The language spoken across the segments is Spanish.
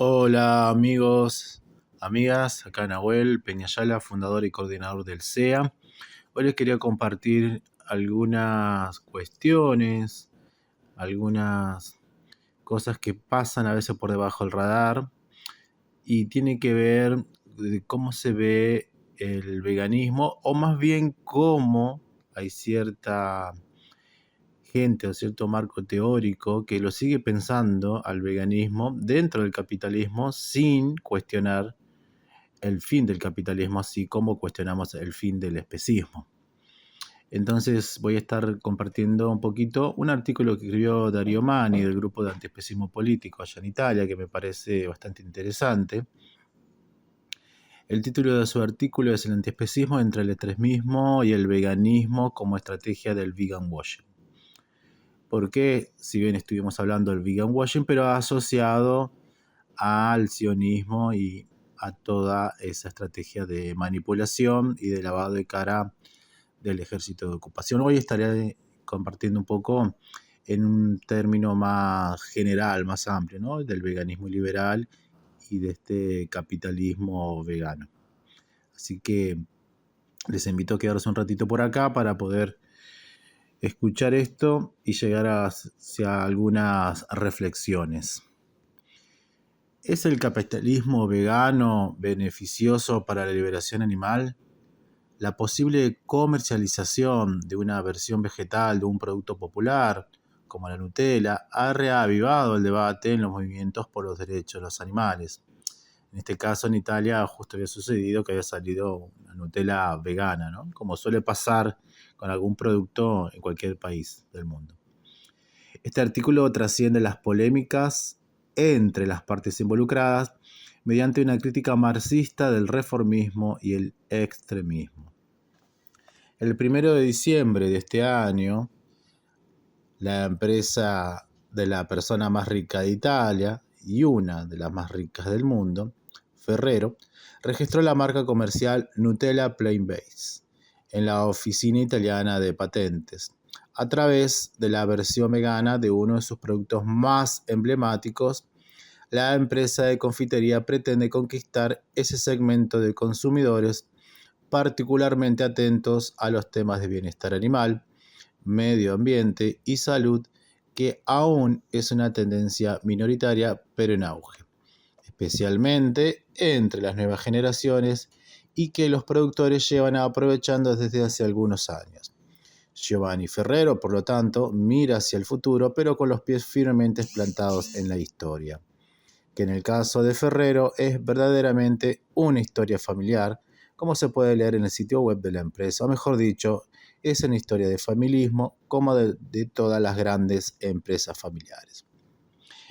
Hola amigos, amigas, acá Nahuel Peñayala, fundador y coordinador del CEA. Hoy les quería compartir algunas cuestiones, algunas cosas que pasan a veces por debajo del radar y tiene que ver de cómo se ve el veganismo o más bien cómo hay cierta gente o cierto marco teórico que lo sigue pensando al veganismo dentro del capitalismo sin cuestionar el fin del capitalismo, así como cuestionamos el fin del especismo. Entonces voy a estar compartiendo un poquito un artículo que escribió Dario Mani del grupo de antiespecismo político allá en Italia, que me parece bastante interesante. El título de su artículo es El antiespecismo entre el extremismo y el veganismo como estrategia del vegan washing. Porque, si bien estuvimos hablando del vegan washing, pero asociado al sionismo y a toda esa estrategia de manipulación y de lavado de cara del ejército de ocupación. Hoy estaré compartiendo un poco en un término más general, más amplio, ¿no? Del veganismo liberal y de este capitalismo vegano. Así que les invito a quedarse un ratito por acá para poder escuchar esto y llegar hacia algunas reflexiones. ¿Es el capitalismo vegano beneficioso para la liberación animal? La posible comercialización de una versión vegetal de un producto popular, como la Nutella, ha reavivado el debate en los movimientos por los derechos de los animales. En este caso, en Italia, justo había sucedido que había salido una Nutella vegana, ¿no? Como suele pasar con algún producto en cualquier país del mundo. Este artículo trasciende las polémicas entre las partes involucradas mediante una crítica marxista del reformismo y el extremismo. El 1 de diciembre de este año, la empresa de la persona más rica de Italia y una de las más ricas del mundo, Ferrero, registró la marca comercial Nutella Plain Base en la Oficina Italiana de Patentes, a través de la versión vegana de uno de sus productos más emblemáticos. La empresa de confitería pretende conquistar ese segmento de consumidores particularmente atentos a los temas de bienestar animal, medio ambiente y salud, que aún es una tendencia minoritaria pero en auge, especialmente entre las nuevas generaciones y que los productores llevan aprovechando desde hace algunos años. Giovanni Ferrero, por lo tanto, mira hacia el futuro, pero con los pies firmemente plantados en la historia, que en el caso de Ferrero es verdaderamente una historia familiar, como se puede leer en el sitio web de la empresa, o mejor dicho, es una historia de familismo como de todas las grandes empresas familiares.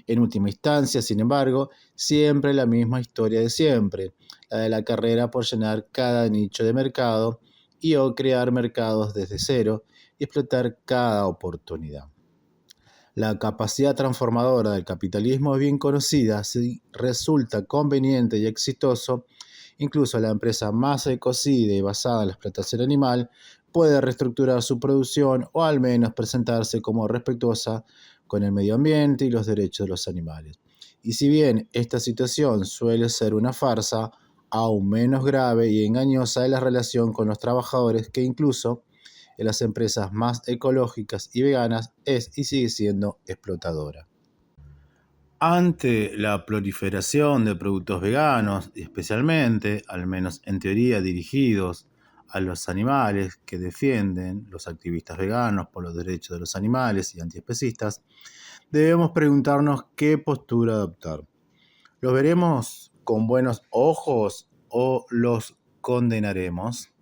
En última instancia, sin embargo, siempre la misma historia de siempre, la de la carrera por llenar cada nicho de mercado y o crear mercados desde cero y explotar cada oportunidad. La capacidad transformadora del capitalismo es bien conocida. Si resulta conveniente y exitoso, incluso la empresa más ecocida y basada en la explotación animal puede reestructurar su producción o al menos presentarse como respetuosa con el medio ambiente y los derechos de los animales. Y si bien esta situación suele ser una farsa, aún menos grave y engañosa es la relación con los trabajadores, que incluso en las empresas más ecológicas y veganas es y sigue siendo explotadora. Ante la proliferación de productos veganos, y especialmente, al menos en teoría, dirigidos a los animales que defienden los activistas veganos por los derechos de los animales y antiespecistas, debemos preguntarnos qué postura adoptar. ¿Los veremos con buenos ojos o los condenaremos?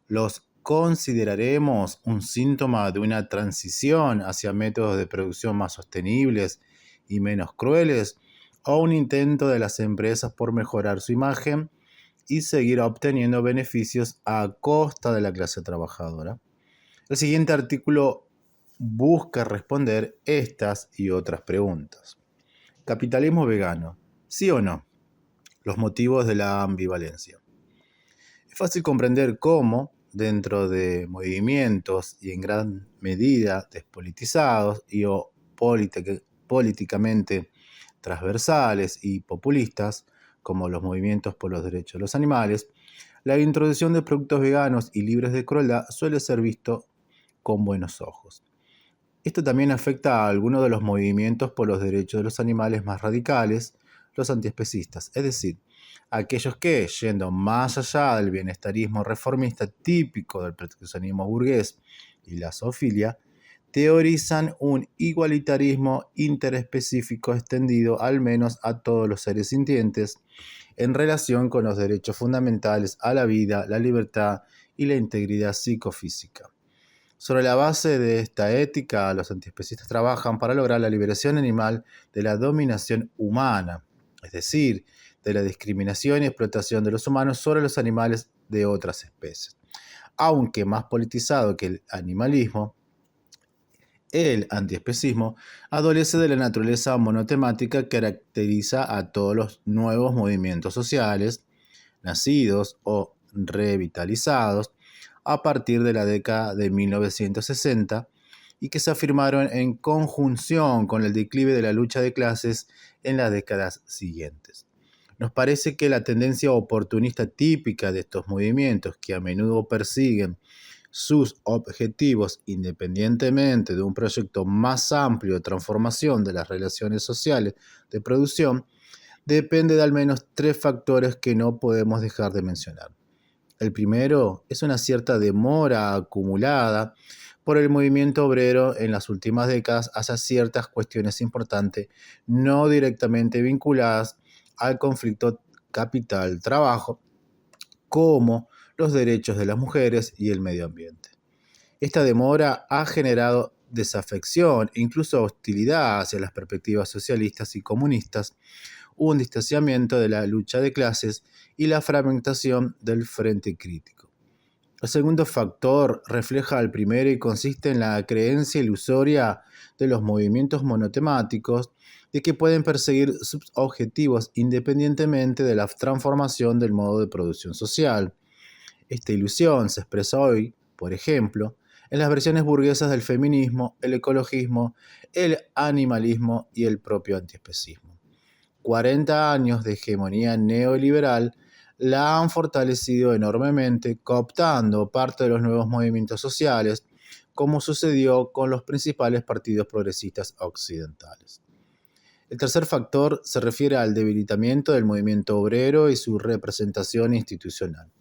¿Los consideraremos un síntoma de una transición hacia métodos de producción más sostenibles y menos crueles, o un intento de las empresas por mejorar su imagen y seguir obteniendo beneficios a costa de la clase trabajadora? El siguiente artículo busca responder estas y otras preguntas. ¿Capitalismo vegano? ¿Sí o no? Los motivos de la ambivalencia. Es fácil comprender cómo, dentro de movimientos y en gran medida despolitizados y o políticamente transversales y populistas, como los movimientos por los derechos de los animales, la introducción de productos veganos y libres de crueldad suele ser visto con buenos ojos. Esto también afecta a algunos de los movimientos por los derechos de los animales más radicales, los antiespecistas, es decir, aquellos que, yendo más allá del bienestarismo reformista típico del proteccionismo burgués y la zoofilia, teorizan un igualitarismo interespecífico extendido al menos a todos los seres sintientes en relación con los derechos fundamentales a la vida, la libertad y la integridad psicofísica. Sobre la base de esta ética, los antiespecistas trabajan para lograr la liberación animal de la dominación humana, es decir, de la discriminación y explotación de los humanos sobre los animales de otras especies. Aunque más politizado que el animalismo, el antiespecismo adolece de la naturaleza monotemática que caracteriza a todos los nuevos movimientos sociales, nacidos o revitalizados a partir de la década de 1960 y que se afirmaron en conjunción con el declive de la lucha de clases en las décadas siguientes. Nos parece que la tendencia oportunista típica de estos movimientos, que a menudo persiguen sus objetivos independientemente de un proyecto más amplio de transformación de las relaciones sociales de producción, depende de al menos 3 factores que no podemos dejar de mencionar. El primero es una cierta demora acumulada por el movimiento obrero en las últimas décadas hacia ciertas cuestiones importantes no directamente vinculadas al conflicto capital-trabajo, como los derechos de las mujeres y el medio ambiente. Esta demora ha generado desafección e incluso hostilidad hacia las perspectivas socialistas y comunistas, un distanciamiento de la lucha de clases y la fragmentación del frente crítico. El segundo factor refleja al primero y consiste en la creencia ilusoria de los movimientos monotemáticos de que pueden perseguir sus objetivos independientemente de la transformación del modo de producción social. Esta ilusión se expresa hoy, por ejemplo, en las versiones burguesas del feminismo, el ecologismo, el animalismo y el propio antiespecismo. 40 años de hegemonía neoliberal la han fortalecido enormemente, cooptando parte de los nuevos movimientos sociales, como sucedió con los principales partidos progresistas occidentales. El tercer factor se refiere al debilitamiento del movimiento obrero y su representación institucional.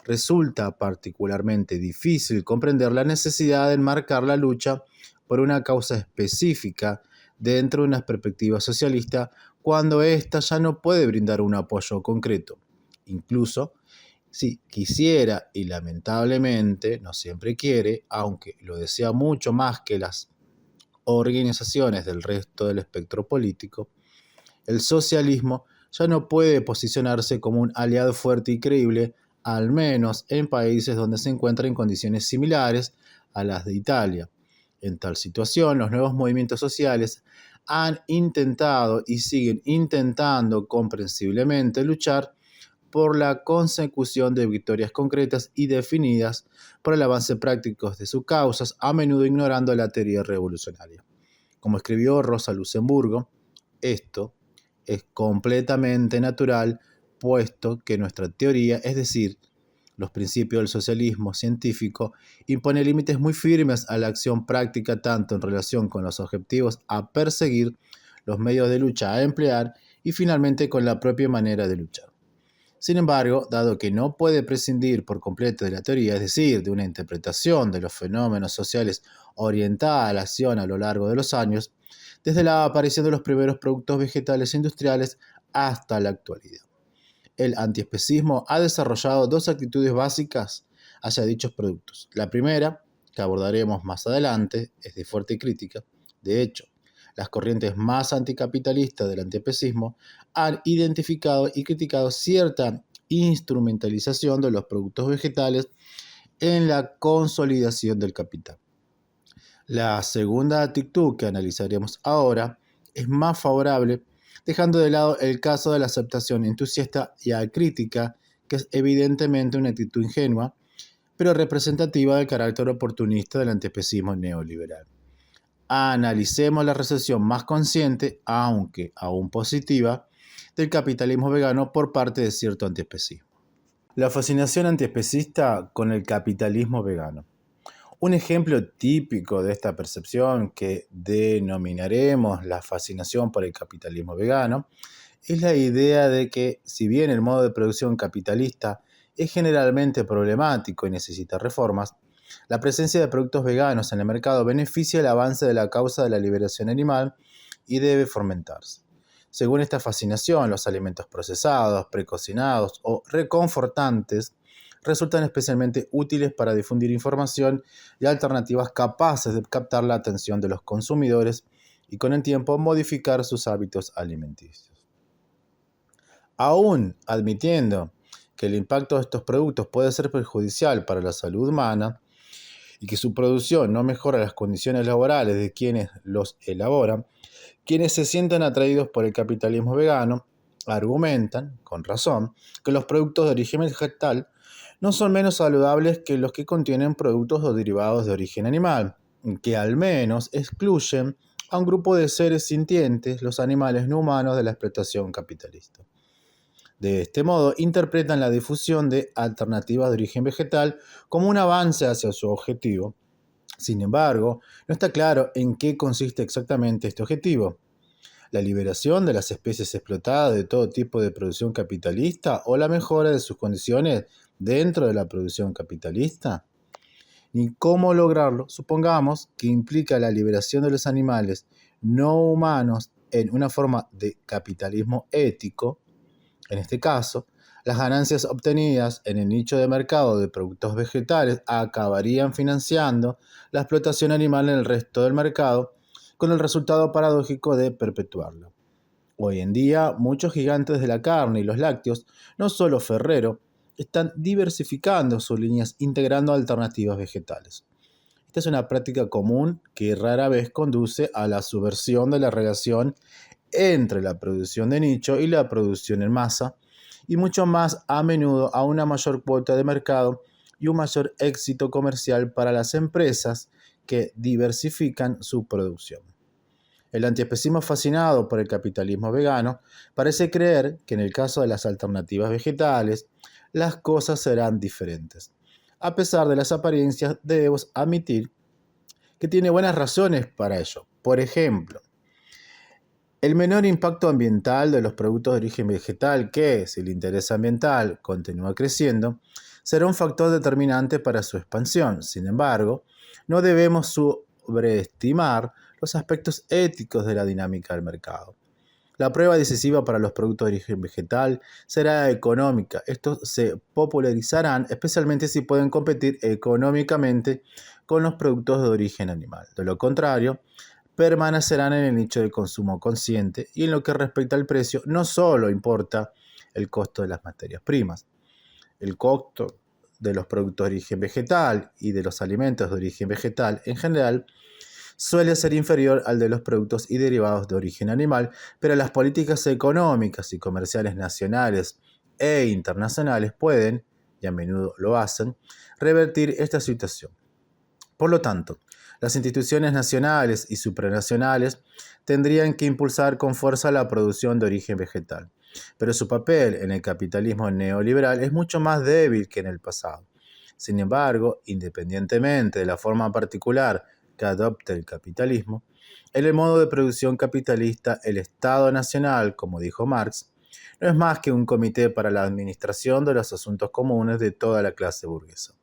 Resulta particularmente difícil comprender la necesidad de enmarcar la lucha por una causa específica dentro de una perspectiva socialista cuando ésta ya no puede brindar un apoyo concreto. Incluso si quisiera, y lamentablemente no siempre quiere, aunque lo desea mucho más que las organizaciones del resto del espectro político, el socialismo ya no puede posicionarse como un aliado fuerte y creíble, al menos en países donde se encuentra en condiciones similares a las de Italia. En tal situación, los nuevos movimientos sociales han intentado y siguen intentando comprensiblemente luchar por la consecución de victorias concretas y definidas por el avance práctico de sus causas, a menudo ignorando la teoría revolucionaria. Como escribió Rosa Luxemburgo, esto es completamente natural, puesto que nuestra teoría, es decir, los principios del socialismo científico, impone límites muy firmes a la acción práctica tanto en relación con los objetivos a perseguir, los medios de lucha a emplear y finalmente con la propia manera de luchar. Sin embargo, dado que no puede prescindir por completo de la teoría, es decir, de una interpretación de los fenómenos sociales orientada a la acción a lo largo de los años, desde la aparición de los primeros productos vegetales industriales hasta la actualidad. El antiespecismo ha desarrollado 2 actitudes básicas hacia dichos productos. La primera, que abordaremos más adelante, es de fuerte crítica. De hecho, las corrientes más anticapitalistas del antiespecismo han identificado y criticado cierta instrumentalización de los productos vegetales en la consolidación del capital. La segunda actitud que analizaremos ahora es más favorable, dejando de lado el caso de la aceptación entusiasta y acrítica, que es evidentemente una actitud ingenua, pero representativa del carácter oportunista del antiespecismo neoliberal. analicemos la recepción más consciente, aunque aún positiva, del capitalismo vegano por parte de cierto antiespecismo. La fascinación antiespecista con el capitalismo vegano. Un ejemplo típico de esta percepción, que denominaremos la fascinación por el capitalismo vegano, es la idea de que, si bien el modo de producción capitalista es generalmente problemático y necesita reformas, la presencia de productos veganos en el mercado beneficia el avance de la causa de la liberación animal y debe fomentarse. Según esta fascinación, los alimentos procesados, precocinados o reconfortantes resultan especialmente útiles para difundir información y alternativas capaces de captar la atención de los consumidores y con el tiempo modificar sus hábitos alimenticios. Aún admitiendo que el impacto de estos productos puede ser perjudicial para la salud humana y que su producción no mejora las condiciones laborales de quienes los elaboran, quienes se sienten atraídos por el capitalismo vegano argumentan, con razón, que los productos de origen vegetal no son menos saludables que los que contienen productos o derivados de origen animal, que al menos excluyen a un grupo de seres sintientes, los animales no humanos, de la explotación capitalista. De este modo, interpretan la difusión de alternativas de origen vegetal como un avance hacia su objetivo. Sin embargo, no está claro en qué consiste exactamente este objetivo. ¿La liberación de las especies explotadas de todo tipo de producción capitalista o la mejora de sus condiciones dentro de la producción capitalista? Ni cómo lograrlo, supongamos que implica la liberación de los animales no humanos en una forma de capitalismo ético. En este caso, las ganancias obtenidas en el nicho de mercado de productos vegetales acabarían financiando la explotación animal en el resto del mercado, con el resultado paradójico de perpetuarla. Hoy en día, muchos gigantes de la carne y los lácteos, no solo Ferrero, están diversificando sus líneas integrando alternativas vegetales. Esta es una práctica común que rara vez conduce a la subversión de la relación entre la producción de nicho y la producción en masa, y mucho más a menudo a una mayor cuota de mercado y un mayor éxito comercial para las empresas que diversifican su producción. El antiespecismo fascinado por el capitalismo vegano parece creer que en el caso de las alternativas vegetales, las cosas serán diferentes. A pesar de las apariencias, debemos admitir que tiene buenas razones para ello. Por ejemplo, el menor impacto ambiental de los productos de origen vegetal que, si el interés ambiental continúa creciendo, será un factor determinante para su expansión. Sin embargo, no debemos sobreestimar los aspectos éticos de la dinámica del mercado. La prueba decisiva para los productos de origen vegetal será económica. Estos se popularizarán especialmente si pueden competir económicamente con los productos de origen animal. De lo contrario, permanecerán en el nicho de consumo consciente, y en lo que respecta al precio, no solo importa el costo de las materias primas. El costo de los productos de origen vegetal y de los alimentos de origen vegetal en general suele ser inferior al de los productos y derivados de origen animal, pero las políticas económicas y comerciales nacionales e internacionales pueden, y a menudo lo hacen, revertir esta situación. Por lo tanto, las instituciones nacionales y supranacionales tendrían que impulsar con fuerza la producción de origen vegetal, pero su papel en el capitalismo neoliberal es mucho más débil que en el pasado. Sin embargo, independientemente de la forma particular que adopte el capitalismo, en el modo de producción capitalista, el Estado Nacional, como dijo Marx, no es más que un comité para la administración de los asuntos comunes de toda la clase burguesa.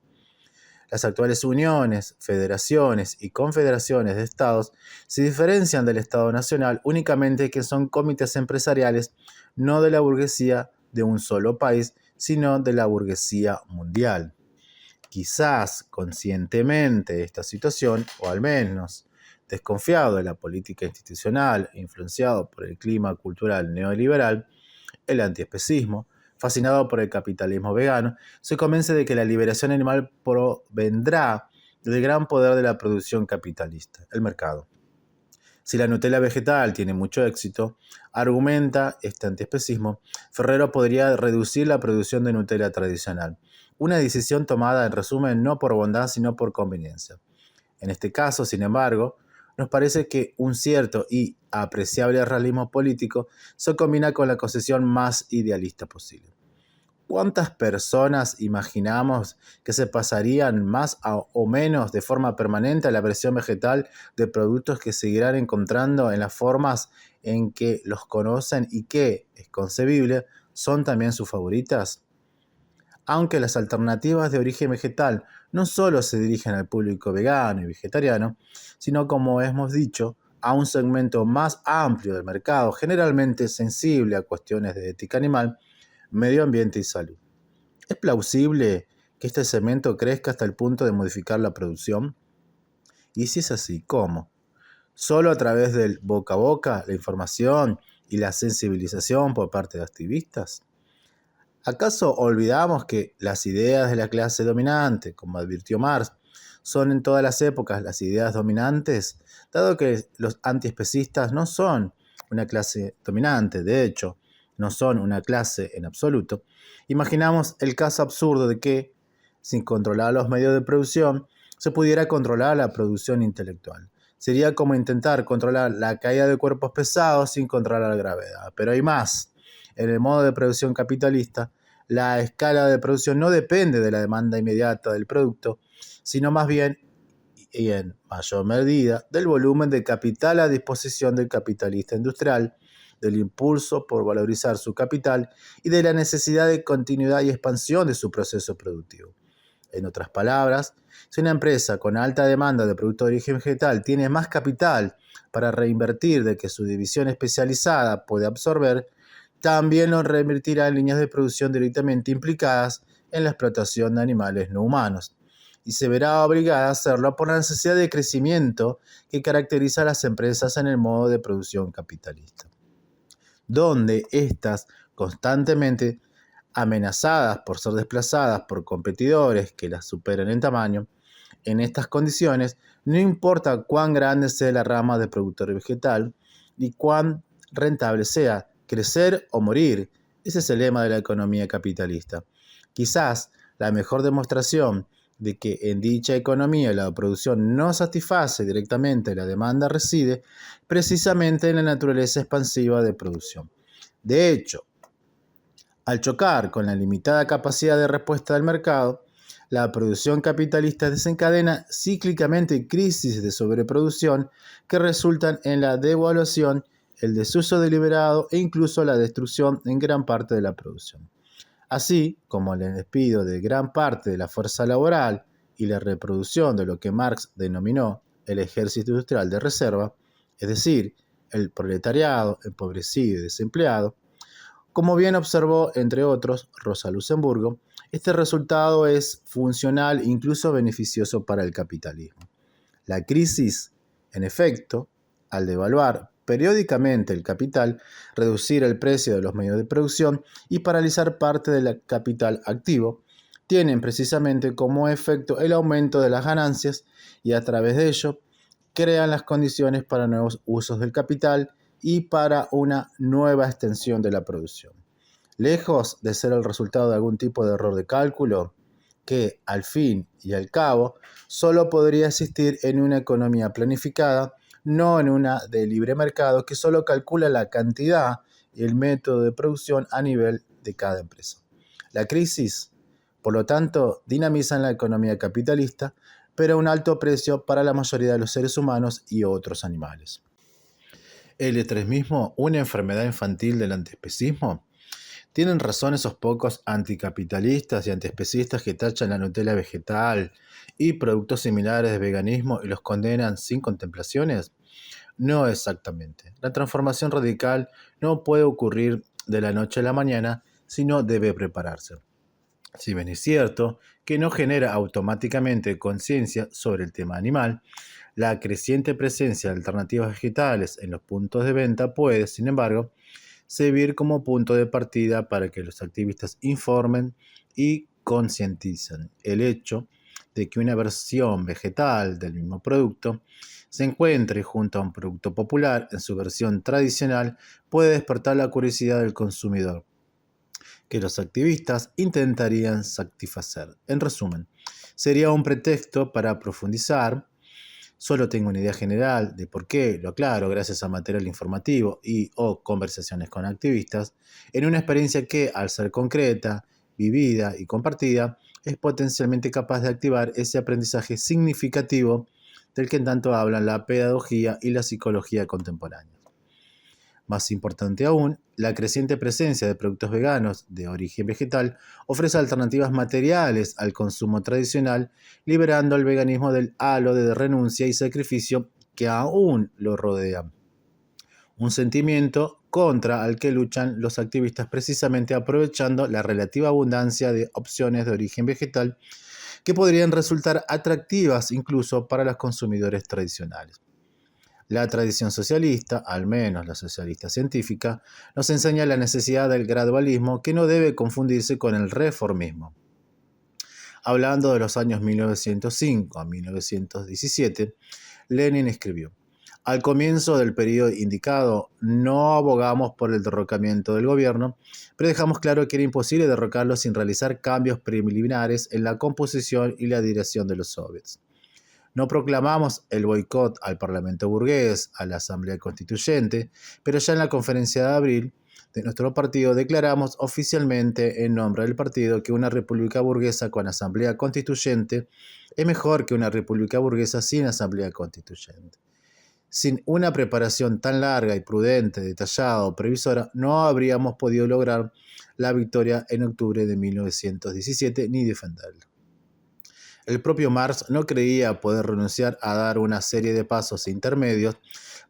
Las actuales uniones, federaciones y confederaciones de estados se diferencian del Estado Nacional únicamente que son comités empresariales, no de la burguesía de un solo país, sino de la burguesía mundial. Quizás conscientemente de esta situación, o al menos desconfiado de la política institucional e influenciado por el clima cultural neoliberal, el antiespecismo, fascinado por el capitalismo vegano, se convence de que la liberación animal provendrá del gran poder de la producción capitalista, el mercado. Si la Nutella vegetal tiene mucho éxito, argumenta este antiespecismo, Ferrero podría reducir la producción de Nutella tradicional, una decisión tomada en resumen no por bondad sino por conveniencia. En este caso, sin embargo, nos parece que un cierto y apreciable realismo político se combina con la concepción más idealista posible. ¿Cuántas personas imaginamos que se pasarían más o menos de forma permanente a la versión vegetal de productos que seguirán encontrando en las formas en que los conocen y que, es concebible, son también sus favoritas? Aunque las alternativas de origen vegetal no solo se dirigen al público vegano y vegetariano, sino, como hemos dicho, a un segmento más amplio del mercado, generalmente sensible a cuestiones de ética animal, medio ambiente y salud. ¿Es plausible que este segmento crezca hasta el punto de modificar la producción? Y si es así, ¿cómo? ¿Solo a través del boca a boca, la información y la sensibilización por parte de activistas? ¿Acaso olvidamos que las ideas de la clase dominante, como advirtió Marx, son en todas las épocas las ideas dominantes, dado que los antiespecistas no son una clase dominante, de hecho, no son una clase en absoluto? Imaginamos el caso absurdo de que, sin controlar los medios de producción, se pudiera controlar la producción intelectual. Sería como intentar controlar la caída de cuerpos pesados sin controlar la gravedad. Pero hay más. En el modo de producción capitalista, la escala de producción no depende de la demanda inmediata del producto, sino más bien, y en mayor medida, del volumen de capital a disposición del capitalista industrial, del impulso por valorizar su capital y de la necesidad de continuidad y expansión de su proceso productivo. En otras palabras, si una empresa con alta demanda de producto de origen vegetal tiene más capital para reinvertir del que su división especializada puede absorber, también lo reinvertirá en líneas de producción directamente implicadas en la explotación de animales no humanos, y se verá obligada a hacerlo por la necesidad de crecimiento que caracteriza a las empresas en el modo de producción capitalista, donde éstas constantemente amenazadas por ser desplazadas por competidores que las superen en tamaño. En estas condiciones, no importa cuán grande sea la rama de productor vegetal y cuán rentable sea, crecer o morir. Ese es el lema de la economía capitalista. Quizás la mejor demostración de que en dicha economía la producción no satisface directamente la demanda reside precisamente en la naturaleza expansiva de producción. De hecho, al chocar con la limitada capacidad de respuesta del mercado, la producción capitalista desencadena cíclicamente crisis de sobreproducción que resultan en la devaluación, el desuso deliberado e incluso la destrucción en gran parte de la producción. Así como el despido de gran parte de la fuerza laboral y la reproducción de lo que Marx denominó el ejército industrial de reserva, es decir, el proletariado empobrecido y desempleado. Como bien observó, entre otros, Rosa Luxemburgo, este resultado es funcional e incluso beneficioso para el capitalismo. La crisis, en efecto, al devaluar periódicamente el capital, reducir el precio de los medios de producción y paralizar parte del capital activo, tienen precisamente como efecto el aumento de las ganancias y a través de ello crean las condiciones para nuevos usos del capital y para una nueva extensión de la producción. Lejos de ser el resultado de algún tipo de error de cálculo, que al fin y al cabo solo podría existir en una economía planificada, no en una de libre mercado que solo calcula la cantidad y el método de producción a nivel de cada empresa. La crisis, por lo tanto, dinamiza la economía capitalista, pero a un alto precio para la mayoría de los seres humanos y otros animales. ¿El extremismo, una enfermedad infantil del antiespecismo? ¿Tienen razón esos pocos anticapitalistas y antiespecistas que tachan la Nutella vegetal y productos similares de veganismo y los condenan sin contemplaciones? No exactamente. La transformación radical no puede ocurrir de la noche a la mañana, sino debe prepararse. Si bien es cierto que no genera automáticamente conciencia sobre el tema animal, la creciente presencia de alternativas vegetales en los puntos de venta puede, sin embargo, servir como punto de partida para que los activistas informen y concienticen. El hecho de que una versión vegetal del mismo producto se encuentre junto a un producto popular en su versión tradicional puede despertar la curiosidad del consumidor, que los activistas intentarían satisfacer. En resumen, sería un pretexto para profundizar Solo tengo una idea general de por qué, lo aclaro gracias a material informativo y o conversaciones con activistas, en una experiencia que, al ser concreta, vivida y compartida, es potencialmente capaz de activar ese aprendizaje significativo del que tanto hablan la pedagogía y la psicología contemporánea. Más importante aún, la creciente presencia de productos veganos de origen vegetal ofrece alternativas materiales al consumo tradicional, liberando al veganismo del halo de renuncia y sacrificio que aún lo rodea. Un sentimiento contra al que luchan los activistas precisamente aprovechando la relativa abundancia de opciones de origen vegetal que podrían resultar atractivas incluso para los consumidores tradicionales. La tradición socialista, al menos la socialista científica, nos enseña la necesidad del gradualismo que no debe confundirse con el reformismo. Hablando de los años 1905 a 1917, Lenin escribió: al comienzo del periodo indicado no abogamos por el derrocamiento del gobierno, pero dejamos claro que era imposible derrocarlo sin realizar cambios preliminares en la composición y la dirección de los soviets. No proclamamos el boicot al Parlamento burgués, a la Asamblea Constituyente, pero ya en la conferencia de abril de nuestro partido declaramos oficialmente en nombre del partido que una república burguesa con Asamblea Constituyente es mejor que una república burguesa sin Asamblea Constituyente. Sin una preparación tan larga y prudente, detallada o previsora, no habríamos podido lograr la victoria en octubre de 1917 ni defenderla. El propio Marx no creía poder renunciar a dar una serie de pasos intermedios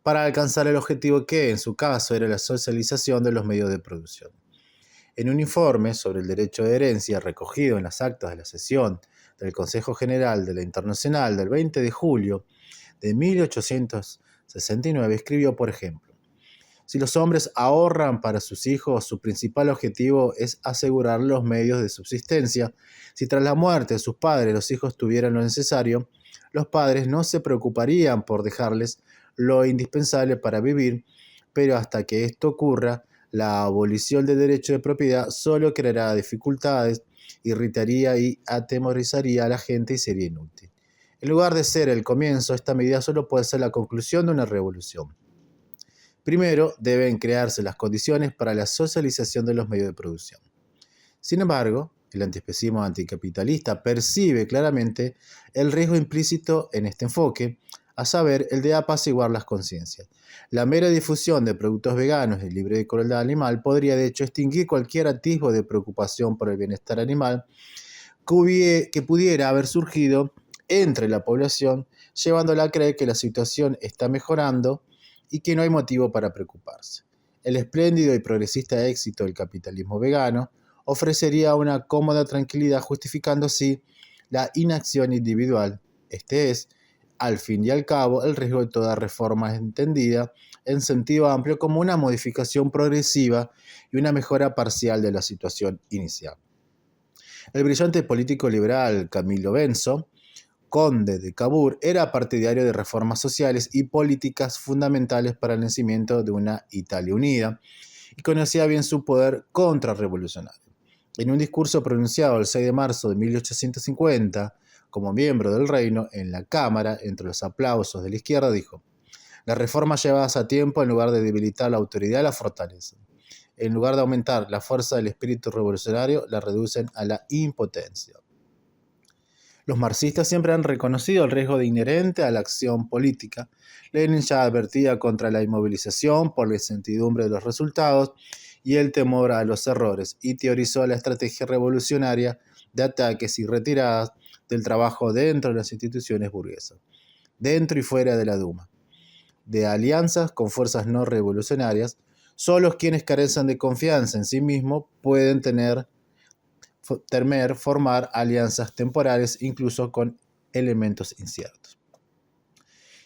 para alcanzar el objetivo que, en su caso, era la socialización de los medios de producción. En un informe sobre el derecho de herencia recogido en las actas de la sesión del Consejo General de la Internacional del 20 de julio de 1869, escribió, por ejemplo: si los hombres ahorran para sus hijos, su principal objetivo es asegurar los medios de subsistencia. Si tras la muerte de sus padres los hijos tuvieran lo necesario, los padres no se preocuparían por dejarles lo indispensable para vivir, pero hasta que esto ocurra, la abolición del derecho de propiedad solo creará dificultades, irritaría y atemorizaría a la gente y sería inútil. En lugar de ser el comienzo, esta medida solo puede ser la conclusión de una revolución. Primero, deben crearse las condiciones para la socialización de los medios de producción. Sin embargo, el antiespecismo anticapitalista percibe claramente el riesgo implícito en este enfoque, a saber, el de apaciguar las conciencias. La mera difusión de productos veganos y libres de crueldad animal podría, de hecho, extinguir cualquier atisbo de preocupación por el bienestar animal que pudiera haber surgido entre la población, llevándola a creer que la situación está mejorando y que no hay motivo para preocuparse. El espléndido y progresista éxito del capitalismo vegano ofrecería una cómoda tranquilidad, justificando así la inacción individual. Este es, al fin y al cabo, el riesgo de toda reforma entendida en sentido amplio como una modificación progresiva y una mejora parcial de la situación inicial. El brillante político liberal Camillo Benso, conde de Cavour, era partidario de reformas sociales y políticas fundamentales para el nacimiento de una Italia unida y conocía bien su poder contrarrevolucionario. En un discurso pronunciado el 6 de marzo de 1850, como miembro del reino, en la Cámara, entre los aplausos de la izquierda, dijo: las reformas llevadas a tiempo, en lugar de debilitar la autoridad, la fortalecen. En lugar de aumentar la fuerza del espíritu revolucionario, la reducen a la impotencia. Los marxistas siempre han reconocido el riesgo inherente a la acción política. Lenin ya advertía contra la inmovilización por la incertidumbre de los resultados y el temor a los errores, y teorizó la estrategia revolucionaria de ataques y retiradas del trabajo dentro de las instituciones burguesas, dentro y fuera de la Duma, de alianzas con fuerzas no revolucionarias. Solo quienes carecen de confianza en sí mismos pueden temer formar alianzas temporales, incluso con elementos inciertos.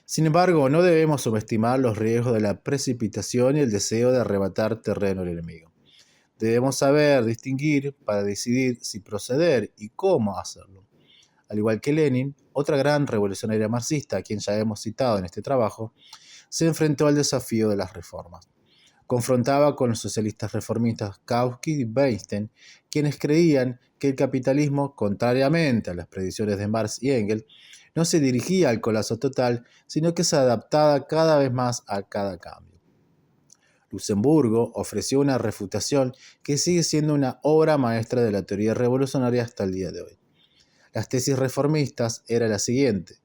Sin embargo, no debemos subestimar los riesgos de la precipitación y el deseo de arrebatar terreno al enemigo. Debemos saber distinguir para decidir si proceder y cómo hacerlo. Al igual que Lenin, otra gran revolucionaria marxista, a quien ya hemos citado en este trabajo, se enfrentó al desafío de las reformas. Confrontaba con los socialistas reformistas Kautsky y Bernstein, quienes creían que el capitalismo, contrariamente a las predicciones de Marx y Engels, no se dirigía al colapso total, sino que se adaptaba cada vez más a cada cambio. Luxemburgo ofreció una refutación que sigue siendo una obra maestra de la teoría revolucionaria hasta el día de hoy. Las tesis reformistas era la siguiente: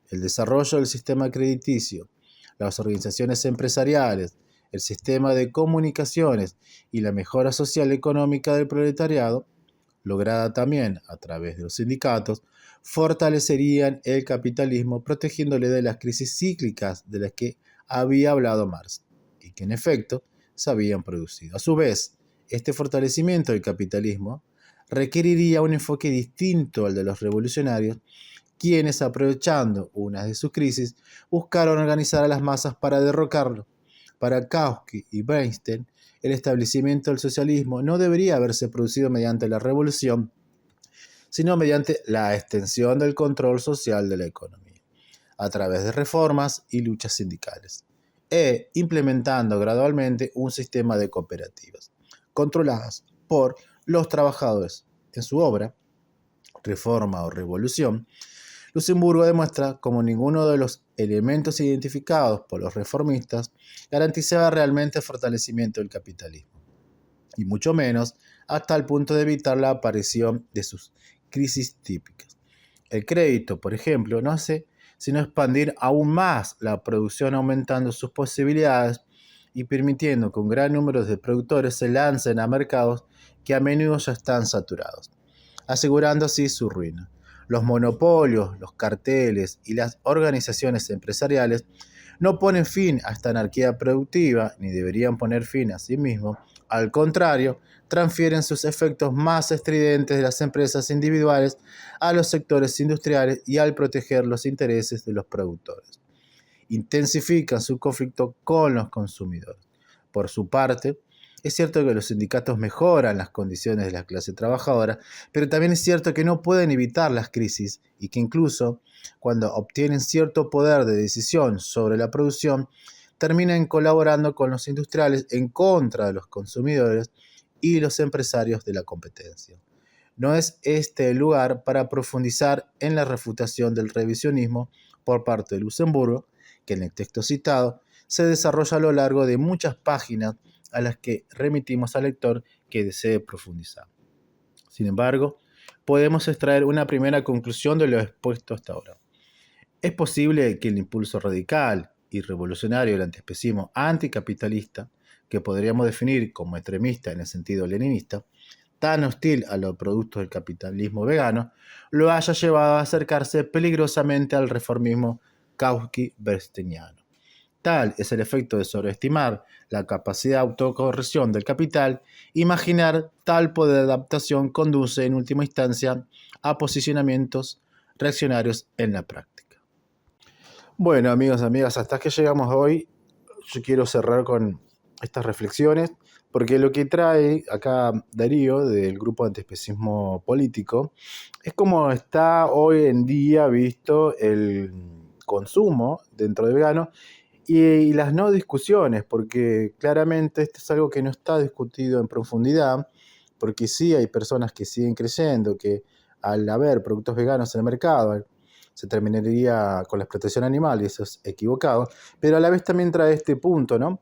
el desarrollo del sistema crediticio, las organizaciones empresariales, el sistema de comunicaciones y la mejora social y económica del proletariado, lograda también a través de los sindicatos, fortalecerían el capitalismo protegiéndole de las crisis cíclicas de las que había hablado Marx y que en efecto se habían producido. A su vez, este fortalecimiento del capitalismo requeriría un enfoque distinto al de los revolucionarios, quienes, aprovechando una de sus crisis, buscaron organizar a las masas para derrocarlo. Para Kautsky y Bernstein, el establecimiento del socialismo no debería haberse producido mediante la revolución, sino mediante la extensión del control social de la economía, a través de reformas y luchas sindicales, e implementando gradualmente un sistema de cooperativas, controladas por los trabajadores. En su obra, Reforma o Revolución, Luxemburgo demuestra cómo ninguno de los elementos identificados por los reformistas garantizaba realmente el fortalecimiento del capitalismo, y mucho menos hasta el punto de evitar la aparición de sus crisis típicas. El crédito, por ejemplo, no hace sino expandir aún más la producción, aumentando sus posibilidades y permitiendo que un gran número de productores se lancen a mercados que a menudo ya están saturados, asegurando así su ruina. Los monopolios, los carteles y las organizaciones empresariales no ponen fin a esta anarquía productiva, ni deberían poner fin a sí mismos. Al contrario, transfieren sus efectos más estridentes de las empresas individuales a los sectores industriales y al proteger los intereses de los productores, intensifican su conflicto con los consumidores. Por su parte, es cierto que los sindicatos mejoran las condiciones de la clase trabajadora, pero también es cierto que no pueden evitar las crisis y que incluso cuando obtienen cierto poder de decisión sobre la producción, terminan colaborando con los industriales en contra de los consumidores y los empresarios de la competencia. No es este el lugar para profundizar en la refutación del revisionismo por parte de Luxemburgo, que en el texto citado se desarrolla a lo largo de muchas páginas a las que remitimos al lector que desee profundizar. Sin embargo, podemos extraer una primera conclusión de lo expuesto hasta ahora. Es posible que el impulso radical y revolucionario del antiespecismo anticapitalista, que podríamos definir como extremista en el sentido leninista, tan hostil a los productos del capitalismo vegano, lo haya llevado a acercarse peligrosamente al reformismo kautsky-bernsteiniano. Tal es el efecto de sobreestimar la capacidad de autocorrección del capital. Imaginar tal poder de adaptación conduce en última instancia a posicionamientos reaccionarios en la práctica. Bueno, amigos, amigas, hasta que llegamos hoy. Yo quiero cerrar con estas reflexiones, porque lo que trae acá Darío del grupo Antiespecismo Político es cómo está hoy en día visto el consumo dentro de vegano y las no discusiones, porque claramente esto es algo que no está discutido en profundidad, porque sí hay personas que siguen creyendo que al haber productos veganos en el mercado se terminaría con la explotación animal, y eso es equivocado, pero a la vez también trae este punto, ¿no?,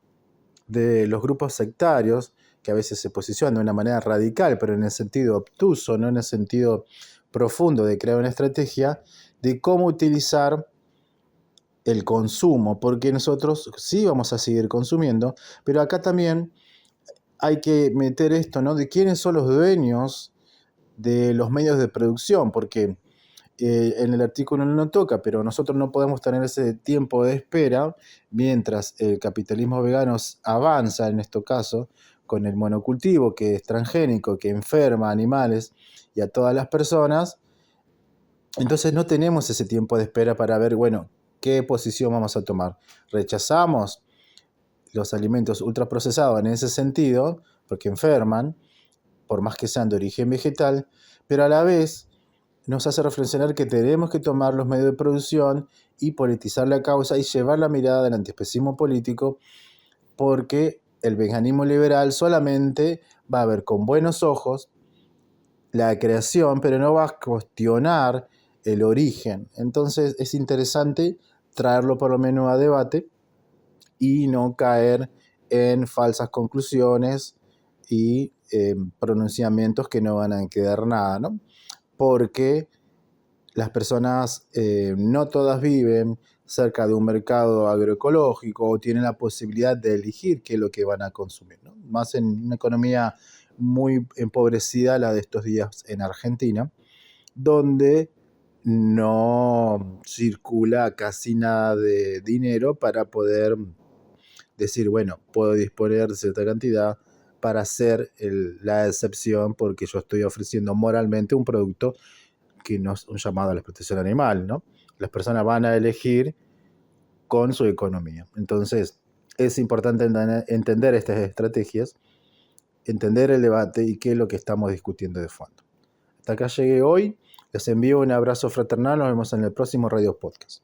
de los grupos sectarios que a veces se posicionan de una manera radical, pero en el sentido obtuso, no en el sentido profundo de crear una estrategia de cómo utilizar el consumo, porque nosotros sí vamos a seguir consumiendo, pero acá también hay que meter esto, ¿no?, de quiénes son los dueños de los medios de producción, porque en el artículo no toca, pero nosotros no podemos tener ese tiempo de espera mientras el capitalismo vegano avanza, en este caso, con el monocultivo que es transgénico, que enferma a animales y a todas las personas. Entonces no tenemos ese tiempo de espera para ver, bueno, qué posición vamos a tomar. Rechazamos los alimentos ultraprocesados en ese sentido, porque enferman, por más que sean de origen vegetal, pero a la vez nos hace reflexionar que tenemos que tomar los medios de producción y politizar la causa y llevar la mirada del antiespecismo político, porque el veganismo liberal solamente va a ver con buenos ojos la creación, pero no va a cuestionar el origen. Entonces es interesante traerlo por lo menos a debate y no caer en falsas conclusiones y pronunciamientos que no van a quedar nada, ¿no? Porque las personas no todas viven cerca de un mercado agroecológico o tienen la posibilidad de elegir qué es lo que van a consumir, ¿no? Más en una economía muy empobrecida, la de estos días en Argentina, donde no circula casi nada de dinero para poder decir, bueno, puedo disponer de cierta cantidad para hacer la excepción porque yo estoy ofreciendo moralmente un producto que no es un llamado a la explotación animal, ¿no? Las personas van a elegir con su economía. Entonces, es importante entender estas estrategias, entender el debate y qué es lo que estamos discutiendo de fondo. Hasta acá llegué hoy. Les envío un abrazo fraternal. Nos vemos en el próximo Radio Podcast.